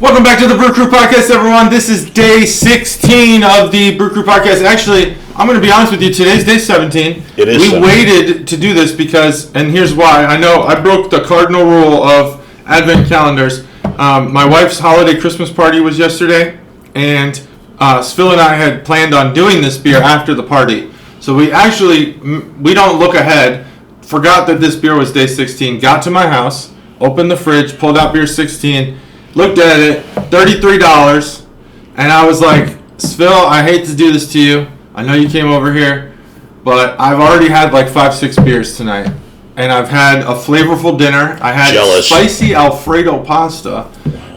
Welcome back to the Brew Crew Podcast, everyone. This is day 16 of the Brew Crew Podcast. Actually, I'm going to be honest with you. Today's day 17. It is. We waited to do this because, and here's why. I know I broke the cardinal rule of Advent calendars. My wife's holiday Christmas party was yesterday, and SFIL and I had planned on doing this beer after the party. So we don't look ahead. Forgot that this beer was day 16. Got to my house, opened the fridge, pulled out beer 16. Looked at it, $33, and I was like, SFIL, I hate to do this to you. I know you came over here, but I've already had like 5-6 beers tonight, and I've had a flavorful dinner. I had spicy Alfredo pasta,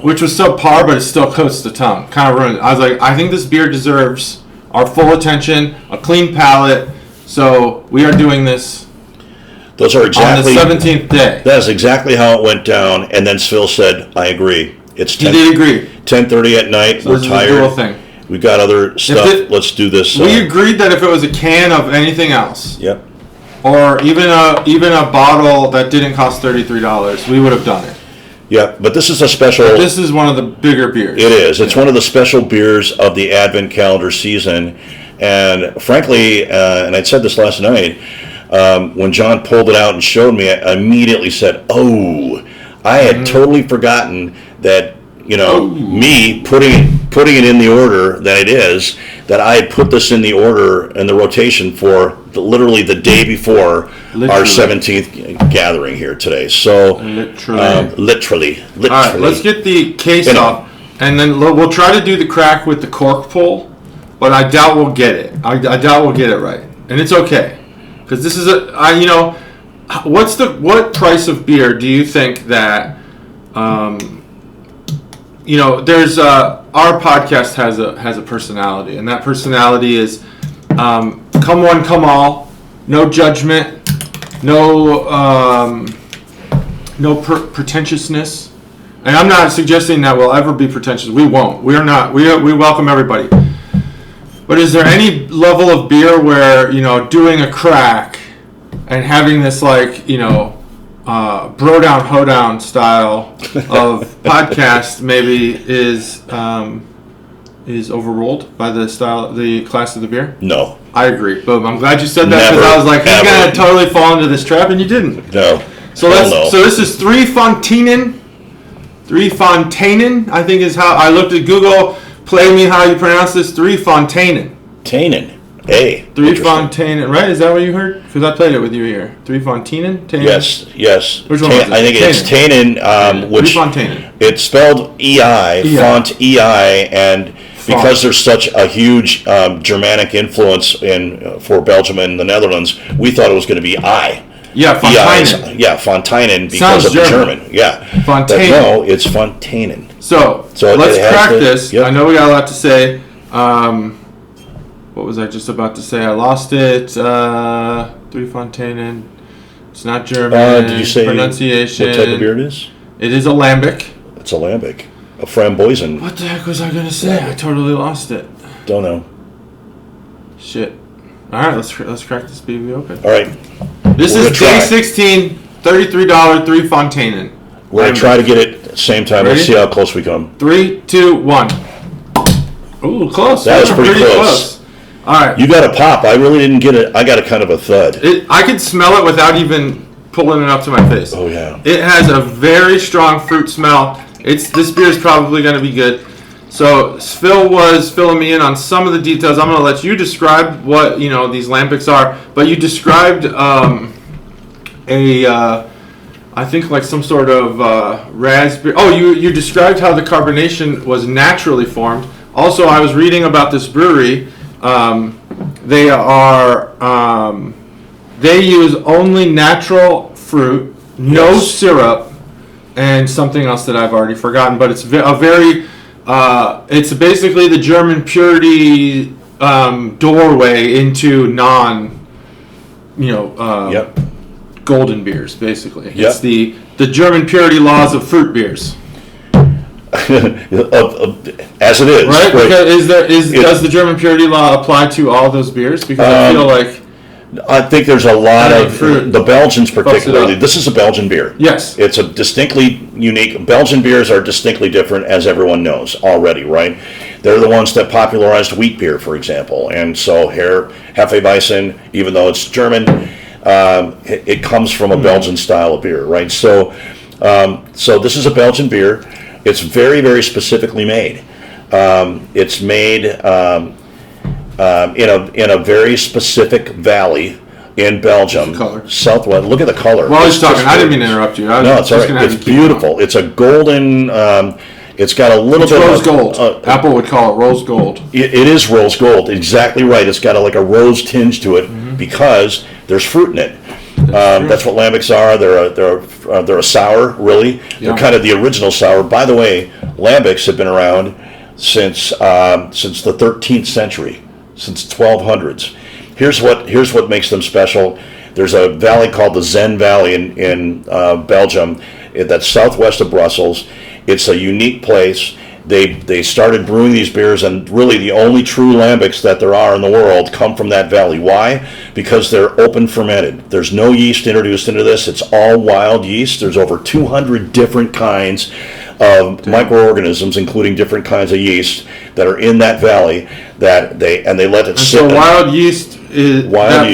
which was subpar, but it still coats the tongue. Kind of ruined it. I was like, I think this beer deserves our full attention, a clean palate, so we are doing this. Those are exactly on the 17th day. That is exactly how it went down, and then SFIL said, I agree. It's 10, he did agree. 10:30 at night. So we're tired. We've got other stuff. Let's do this. We agreed that if it was a can of anything else, yep, or even a bottle that didn't cost $33, we would have done it. Yeah, but this is a special. But this is one of the bigger beers. It is. It's one of the special beers of the Advent calendar season, and frankly, and I said this last night, when John pulled it out and showed me, I immediately said, "Oh, I had totally forgotten that." Me putting it in the order that it is, that I had put this in the order in the rotation for literally the day before our 17th gathering here today. So literally. All right, let's get the case off, and then we'll try to do the crack with the cork pull, but I doubt we'll get it. I doubt we'll get it right, and it's okay, because this is what price of beer do you think that? There's our podcast has a personality, and that personality is come one, come all, no judgment, no pretentiousness. And I'm not suggesting that we'll ever be pretentious. We won't. We are not. We welcome everybody. But is there any level of beer where doing a crack and having this bro down, ho down style of podcast maybe is overruled by the class of the beer? No. I agree. Boom. I'm glad you said that, because I was like, you're gonna totally fall into this trap, and you didn't. No. So this is 3 Fonteinen. 3 Fonteinen, I think is how I looked at Google. Play me how you pronounce this. 3 Fonteinen. Tainen. Hey. 3 Fonteinen, right? Is that what you heard? Because I played it with you here. 3 Fonteinen? Yes. Which one was it? I think it's Tainen, which 3 Fonteinen. It's spelled EI, font EI, and because there's such a huge Germanic influence for Belgium and the Netherlands, we thought it was going to be I. Yeah, Fonteinen. Fonteinen because of the German. Yeah. Fonteinen. But no, it's Fonteinen. So let's crack this. Yep. I know we got a lot to say. What was I just about to say? I lost it. 3 Fonteinen. It's not German. Did you say pronunciation? What type of beer it is? It is a lambic. It's a lambic. A framboisen. What the heck was I going to say? I totally lost it. Don't know. Shit. All right, let's crack this baby open. All right. This is day 16, $33, 3 Fonteinen. We're going to try to get it at the same time. Ready? Let's see how close we come. 3, 2, 1. Ooh, close. That was pretty close. All right. You got a pop. I really didn't get it. I got a kind of a thud. I could smell it without even pulling it up to my face. Oh, yeah. It has a very strong fruit smell. This beer is probably going to be good. So Phil was filling me in on some of the details. I'm going to let you describe what these lambics are. But you described I think like some sort of raspberry. Oh, you described how the carbonation was naturally formed. Also, I was reading about this brewery. They use only natural fruit, no syrup, and something else that I've already forgotten. But it's it's basically the German purity doorway into golden beers. Basically, it's the German purity laws of fruit beers. As it is, right? Because does the German purity law apply to all those beers? Because I feel like I think there's a lot of fruit. the Belgians particularly. up. This is a Belgian beer. Yes. It's a distinctly unique. Belgian beers are distinctly different, as everyone knows already, right? They're the ones that popularized wheat beer, for example. And so here, Hefeweizen, even though it's German, it comes from a Belgian style of beer, right? So, so this is a Belgian beer. It's very, very specifically made. It's made in a very specific valley in Belgium, color. Southwest. Look at the color. Well, I was It's talking. just I didn't mean to interrupt you. No, it's all right. It's beautiful. It's a golden. It's got a little It's bit rose of gold. Apple would call it rose gold. It is rose gold. Exactly right. It's got like a rose tinge to it because there's fruit in it. That's what lambics are. They're a sour, really. They're kind of the original sour. By the way, lambics have been around since the 13th century, since 1200s. Here's what makes them special. There's a valley called the Zen Valley in Belgium that's southwest of Brussels. It's a unique place. They started brewing these beers, and really the only true lambics that there are in the world come from that valley. Why? Because they're open fermented. There's no yeast introduced into this. It's all wild yeast. There's over 200 different kinds of microorganisms, including different kinds of yeast that are in that valley that they let it sit. So wild yeast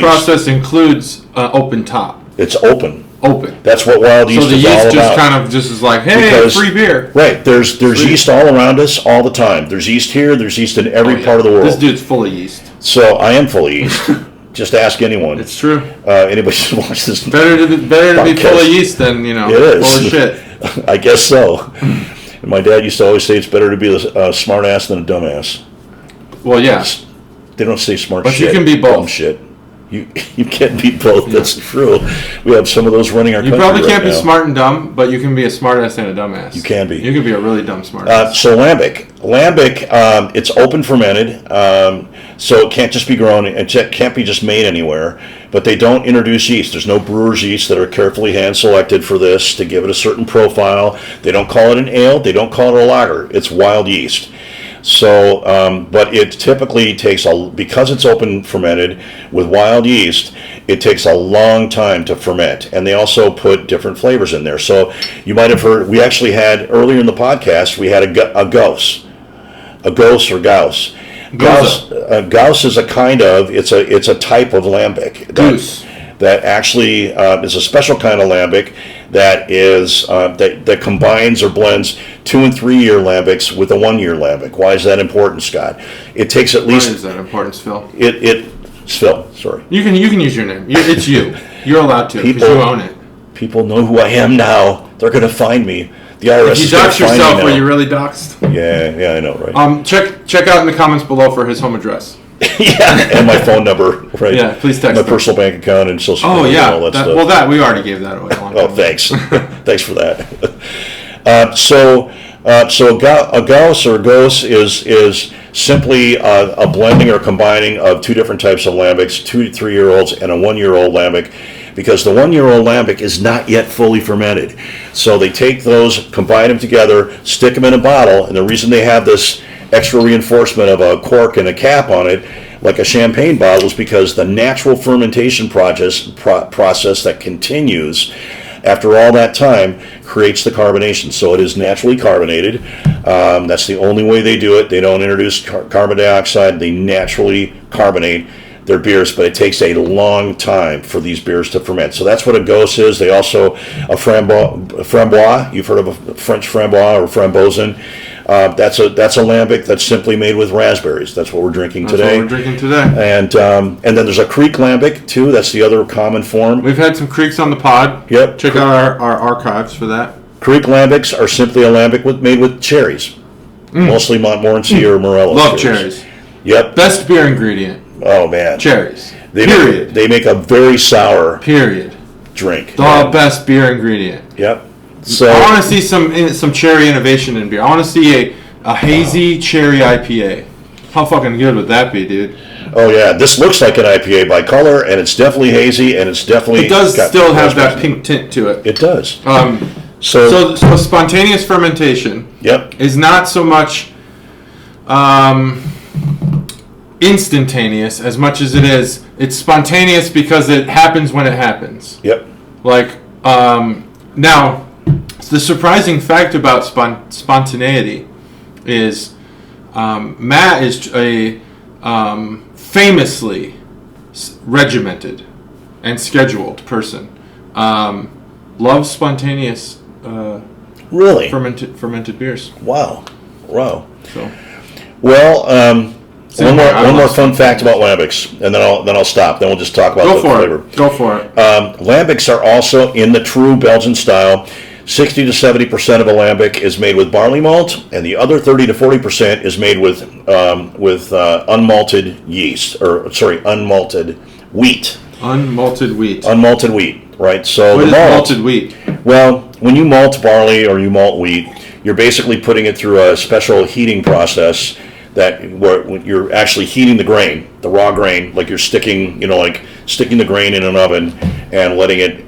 process includes open top. It's open. Open. That's what wild yeast is all about. So the yeast just kind of just is like, hey, free beer. Right. There's yeast all around us all the time. There's yeast here. There's yeast in every part of the world. This dude's full of yeast. So I am full of yeast. Just ask anyone. It's true. Anybody should watch this. Better to be full of yeast than it is. full of shit. I guess so. And my dad used to always say it's better to be a smart ass than a dumbass. Well, yeah. They don't say smart but shit. But you can be both. Dumb shit. You can't be both. That's true. We have some of those running our country. You probably can't right be now. smart and dumb, but you can be a smart ass and a dumbass. You can be. You can be a really dumb smart ass. So lambic, it's open fermented, so it can't just be grown. It can't be just made anywhere. But they don't introduce yeast. There's no brewer's yeast that are carefully hand selected for this to give it a certain profile. They don't call it an ale. They don't call it a lager. It's wild yeast. So, but it typically takes because it's open fermented with wild yeast, it takes a long time to ferment, and they also put different flavors in there. So you might have heard, we actually had earlier in the podcast, we had a gauss or gauss. Gauss is a kind of, it's a type of lambic. That actually is a special kind of lambic that is that combines or blends 2 and 3 year lambics with a 1 year lambic. Why is that important, Scott? It takes at least. Why is that important, Phil? Phil, sorry. You can use your name. It's you. You're allowed to because you own it. People know who I am now. They're going to find me. The IRS if you is going to dox find me yourself, now. were you really doxed? Yeah, I know, right? Check out in the comments below for his home address. Yeah, and my phone number, right? Yeah, please text my them. personal bank account and social security. Oh yeah, and all that stuff. well that we already gave that away. A long time Oh, thanks, thanks for that. So a gauss or gauss is simply a blending or combining of 2 different types of lambics, 2 to 3 year olds and a 1 year old lambic, because the 1 year old lambic is not yet fully fermented. So they take those, combine them together, stick them in a bottle, and the reason they have this extra reinforcement of a cork and a cap on it, like a champagne bottle, is because the natural fermentation process that continues after all that time creates the carbonation. So it is naturally carbonated. That's the only way they do it. They don't introduce carbon dioxide. They naturally carbonate their beers, but it takes a long time for these beers to ferment. So that's what a gauss is. They also, a framboise, you've heard of a French framboise or frambozen. That's a lambic that's simply made with raspberries. That's what we're drinking today. And then there's a creek lambic too. That's the other common form. We've had some creeks on the pod. Yep. Check out our archives for that. Creek lambics are simply a lambic made with cherries, mostly Montmorency or Morello. Love cherries. Yep. Best beer ingredient. Oh man. Cherries. They make a very sour drink. The best beer ingredient. Yep. So I want to see some cherry innovation in beer. I want to see a hazy cherry IPA. How fucking good would that be, dude? Oh yeah, this looks like an IPA by color, and it's definitely hazy, and it's definitely. It does still have that pink tint to it. It does. So spontaneous fermentation. Yep. Is not so much. instantaneous as much as it's spontaneous because it happens when it happens. Yep. Like, now, the surprising fact about spontaneity is Matt is a famously regimented and scheduled person. Loves spontaneous Really? fermented beers. Wow. So, Well, Same one here. more fun fact about lambics, and then I'll stop. Then we'll just talk about the flavor. Go for it. Lambics are also in the true Belgian style. 60 to 70% of a lambic is made with barley malt, and the other 30 to 40% is made with unmalted yeast, unmalted wheat. Unmalted wheat. Unmalted wheat, right? So What the is malt. malted wheat? Well, when you malt barley or you malt wheat, you're basically putting it through a special heating process where you're actually heating the grain, the raw grain, like you're sticking the grain in an oven and letting it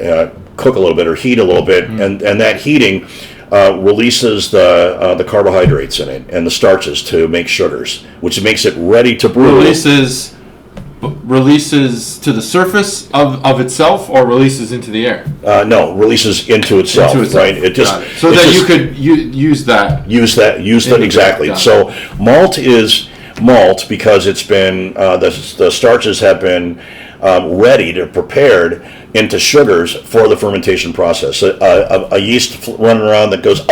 cook a little bit or heat a little bit, and that heating releases the carbohydrates in it and the starches to make sugars, which makes it ready to brew. Releases to the surface of itself, or releases into the air? No, releases into itself, right? It just Got it. So that you could use that. Use that exactly. Got it. So malt is malt because it's been the starches have been ready to prepared into sugars for the fermentation process. A yeast running around that goes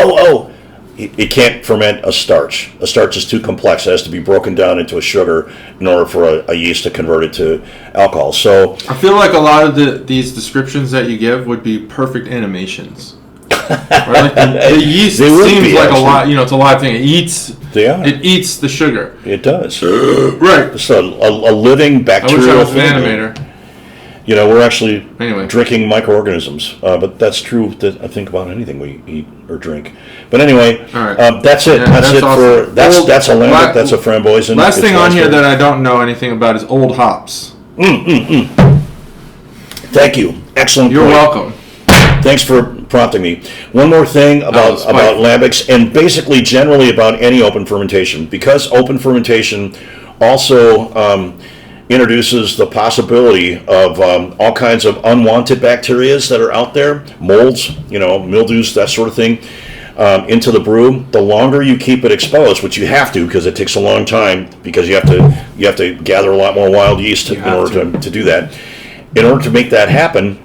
it can't ferment a starch. A starch is too complex. It has to be broken down into a sugar in order for a yeast to convert it to alcohol. So I feel like a lot of these descriptions that you give would be perfect animations. Right? Like the yeast seems like a lot. It's a live thing. It eats the sugar. It does. Right. It's a living bacterial. I wish I was an animator. We're actually Anyway. drinking microorganisms, but that's true. I think about anything we eat or drink. But anyway, all right. That's it. Yeah, that's it awesome. for that's a lambic. That's a framboisen. Last thing on here raspberry. that I don't know anything about is old hops. Thank you. Excellent. You're point. welcome. Thanks for prompting me. One more thing about lambics, and basically generally about any open fermentation, because open fermentation also introduces the possibility of all kinds of unwanted bacteria that are out there, molds, mildews, that sort of thing, into the brew. The longer you keep it exposed, which you have to because it takes a long time, because you have to gather a lot more wild yeast in order to do that. In order to make that happen,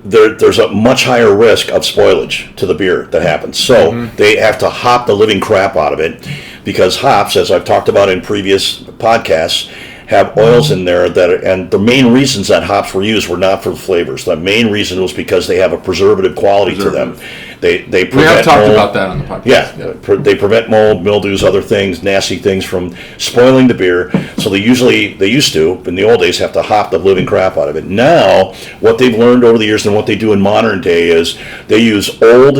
there's a much higher risk of spoilage to the beer that happens. So they have to hop the living crap out of it, because hops, as I've talked about in previous podcasts, have oils in there and the main reasons that hops were used were not for the flavors. The main reason was because they have a preservative quality to them. They prevent We have talked mold. about that on the podcast. Yeah. They prevent mold, mildews, other things, nasty things from spoiling the beer. So they used to, in the old days, have to hop the living crap out of it. Now, what they've learned over the years and what they do in modern day is they use old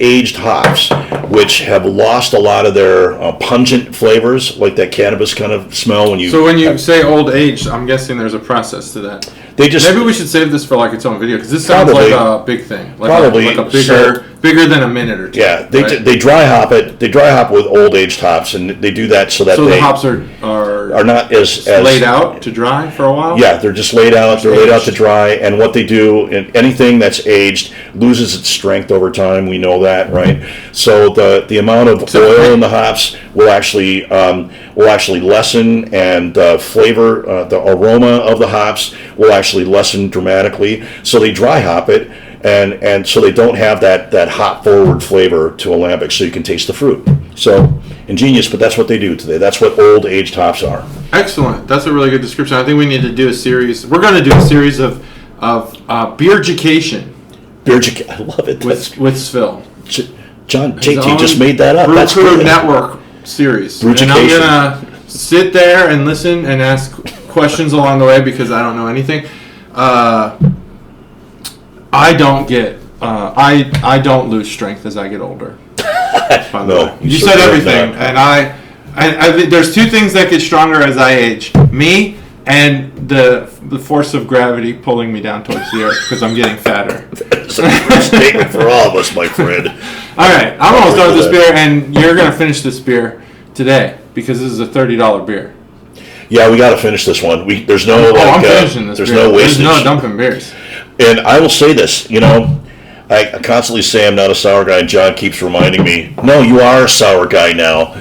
aged hops, which have lost a lot of their pungent flavors, like that cannabis kind of smell when you. So when you say old age, I'm guessing there's a process to that. Maybe we should save this for like its own video, because this sounds like a big thing, like a bigger than a minute or two. Yeah, they dry hop it. They dry hop with old aged hops, and they do that so that the hops are not as laid out to dry for a while. Yeah, they're just laid out. They're laid out to dry, and what they do, anything that's aged loses its strength over time. We know that, right? So the amount of oil in the hops will actually lessen, and flavor, the aroma of the hops will actually lessen dramatically. So they dry hop it, and so they don't have that hop forward flavor to a lambic, so you can taste the fruit. So ingenious, but that's what they do today. That's what old aged hops are. Excellent. That's a really good description. I think we need to do a series. We're going to do a series of beer-education. I love it. With SFIL. John JT just made that up. That's Brew good. Network series. Brew-education. And I'm going to sit there and listen and ask questions along the way, because I don't know anything. I don't lose strength as I get older. By the way. You said everything, and I there's two things that get stronger as I age: me and the force of gravity pulling me down towards the earth, because I'm getting fatter. That's a true statement for all of us, my friend. All right, I'm almost done with this beer, and you're gonna finish this beer today. because this is a $30 beer. Yeah, we got to finish this one. There's no I'm finishing this there's beer. no wastage. There's no dumping beers. And I will say this, I constantly say I'm not a sour guy, and John keeps reminding me, no, you are a sour guy now.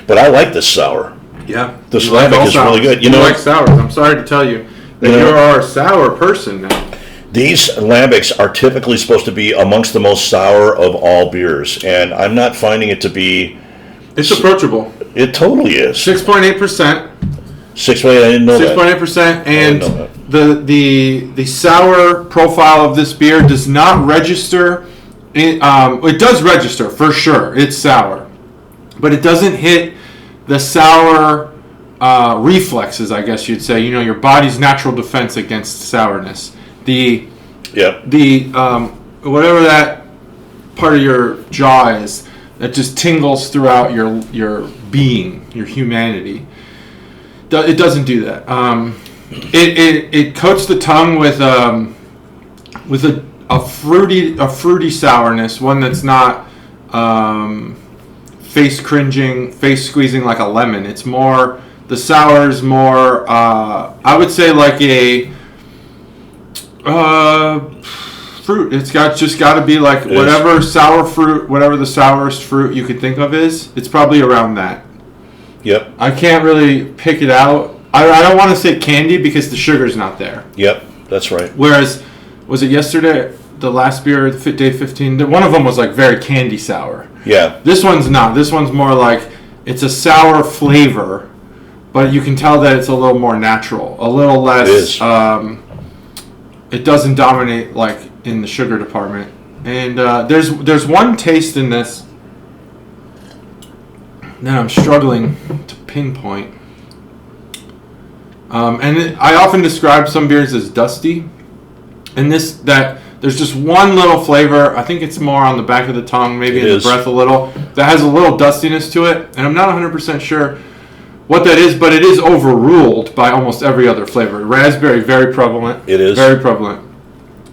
But I like this sour. Yeah. This lambic is really good. You like sours. I'm sorry to tell you that you are a sour person now. These lambics are typically supposed to be amongst the most sour of all beers, and I'm not finding it to be. It's approachable. It totally is. 6.8%. 6.8. I didn't know that. 6.8%, and the sour profile of this beer does not register. It does register for sure. It's sour, but it doesn't hit the sour reflexes, I guess you'd say. Your body's natural defense against sourness. Whatever that part of your jaw is that just tingles throughout your being, your humanity. It doesn't do that. It coats the tongue with a fruity sourness, one that's not face cringing, face squeezing like a lemon. It's more, the sour is more, I would say like a fruit. It's just got to be like whatever sour fruit, whatever the sourest fruit you could think of is. It's probably around that. Yep. I can't really pick it out. I don't want to say candy because the sugar's not there. Yep, that's right. Whereas, was it yesterday, the last beer, day 15, one of them was like very candy sour. Yeah. This one's not. This one's more like, it's a sour flavor, but you can tell that it's a little more natural, a little less. It is. It doesn't dominate like in the sugar department. And there's one taste in this that I'm struggling to pinpoint. I often describe some beers as dusty. And there's just one little flavor. I think it's more on the back of the tongue, maybe in the breath a little, that has a little dustiness to it. And I'm not 100% sure what that is, but it is overruled by almost every other flavor. Raspberry, very prevalent. It is. Very prevalent.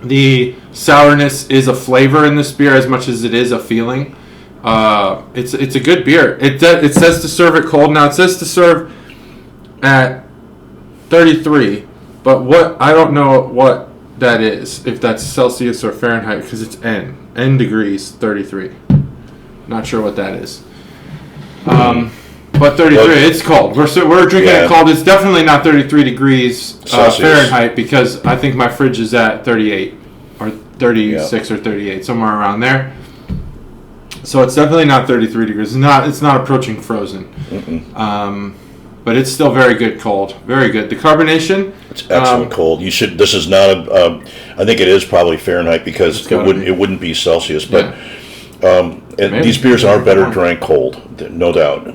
The sourness is a flavor in this beer as much as it is a feeling. It's a good beer. It says to serve it cold. Now it says to serve at 33, but I don't know what that is, if that's Celsius or Fahrenheit, because it's N degrees 33. Not sure what that is. But 33, it's cold. We're drinking it cold. It's definitely not 33 degrees Fahrenheit, because I think my fridge is at 38 or 36 or 38, somewhere around there. So it's definitely not 33 degrees. It's not approaching frozen. But it's still very good cold. Very good. The carbonation. It's excellent cold. You should. This is not a. I think it is probably Fahrenheit, because it wouldn't be Celsius. But these beers are better drank cold, no doubt.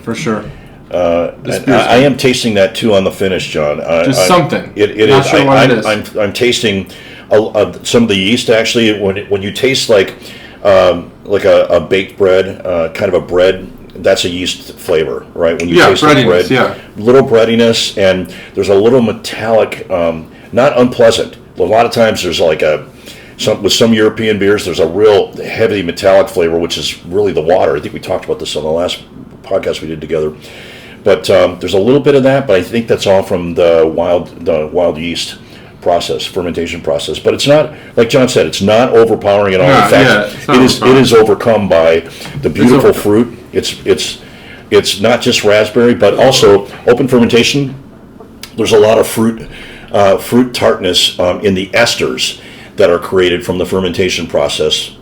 For sure. I am tasting that too on the finish, John. Something. It is. Sure what it is. I'm tasting some of the yeast actually. When you taste like a baked bread, kind of a bread. That's a yeast flavor, right? When you taste the bread, little breadiness, and there's a little metallic, not unpleasant. A lot of times there's like with some European beers, there's a real heavy metallic flavor, which is really the water. I think we talked about this on the last podcast we did together. But there's a little bit of that, but I think that's all from the wild yeast fermentation process. But it's not, like John said, it's not overpowering at all. In fact, it is overcome by the beautiful fruit. It's not just raspberry, but also open fermentation. There's a lot of fruit tartness in the esters that are created from the fermentation process,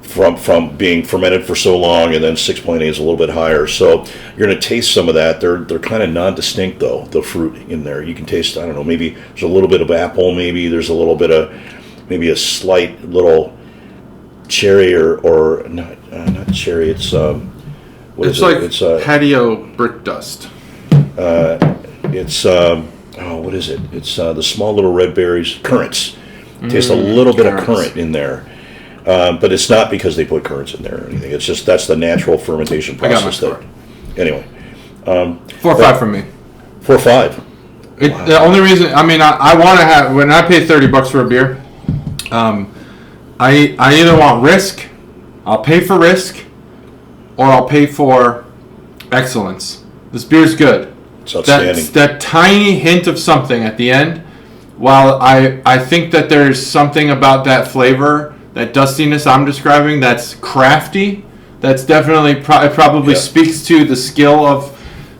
from being fermented for so long, and then 6.8 is a little bit higher. So you're going to taste some of that. They're kind of non-distinct though, the fruit in there. You can taste, I don't know, maybe there's a little bit of apple, maybe there's a little bit of, maybe a slight little cherry or not cherry. It's It's patio brick dust. What is it? It's the small little red berries, currants. Taste a little bit of currant in there, but it's not because they put currants in there or anything. It's just that's the natural fermentation process. Anyway, 4 or 5 from me. 4 or 5. Wow. The only reason, I want to have, when I pay $30 for a beer, I either want risk, I'll pay for risk, or I'll pay for excellence. This beer's good. It's outstanding. That tiny hint of something at the end, while I think that there's something about that flavor, that dustiness I'm describing, that's crafty. That's definitely it probably speaks to the skill of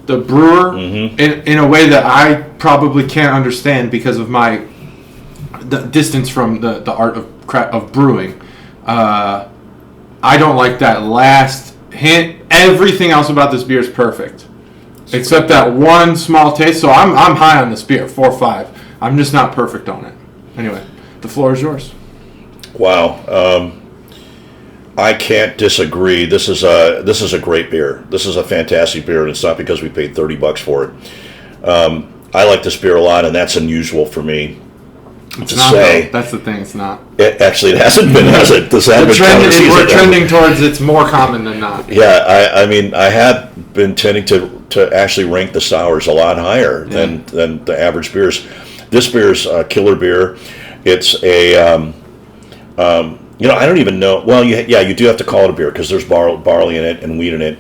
the brewer in a way that I probably can't understand because of the distance from the art of brewing. I don't like that last hint. Everything else about this beer is perfect, except that one small taste. So I'm high on this beer, 4 or 5. I'm just not perfect on it. Anyway, the floor is yours. Wow. I can't disagree. This is a great beer. This is a fantastic beer, and it's not because we paid $30 for it. I like this beer a lot, and that's unusual for me It's to not, say. though. That's the thing. It's not. It hasn't been, has it? This We're season. trending towards it's more common than not. Yeah, I mean, I have been tending to actually rank the sours a lot higher than the average beers. This beer's a killer beer. It's a I don't even know. Well, you do have to call it a beer because there's barley in it and wheat in it.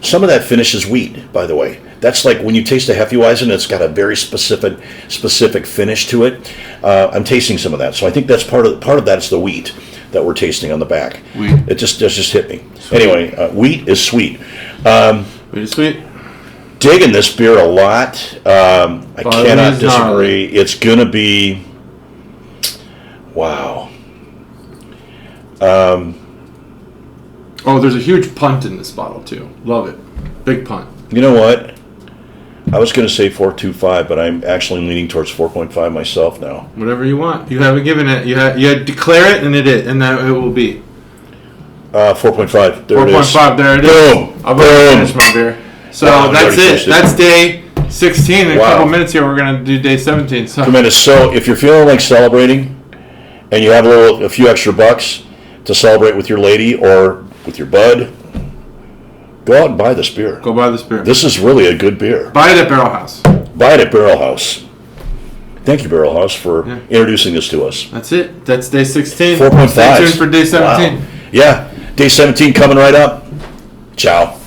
Some of that finish is wheat, by the way. That's like when you taste a Hefeweizen, it's got a very specific finish to it. I'm tasting some of that, so I think that's part of that's the wheat that we're tasting on the back. Wheat. It just hit me. Sweet. Anyway, wheat is sweet. Wheat is sweet. Digging this beer a lot. I cannot disagree. Gnarly. It's gonna be wow. There's a huge punt in this bottle too. Love it. Big punt. You know what? I was going to say 4.25, but I'm actually leaning towards 4.5 myself now. Whatever you want. You haven't given it. You declare it, and that it will be 4.5. There it is. 4.5. There it is. Boom. I've already finished my beer. So that's it. That's day 16. In a couple minutes here, we're going to do day 17. So tremendous. So if you're feeling like celebrating, and you have a few extra bucks to celebrate with your lady or with your bud, go out and buy this beer. Go buy this beer. This is really a good beer. Buy it at Barrel House. Buy it at Barrel House. Thank you, Barrel House, for introducing this to us. That's it. That's day 16. 4.5. Stay tuned for day 17. Wow. Yeah, day 17 coming right up. Ciao.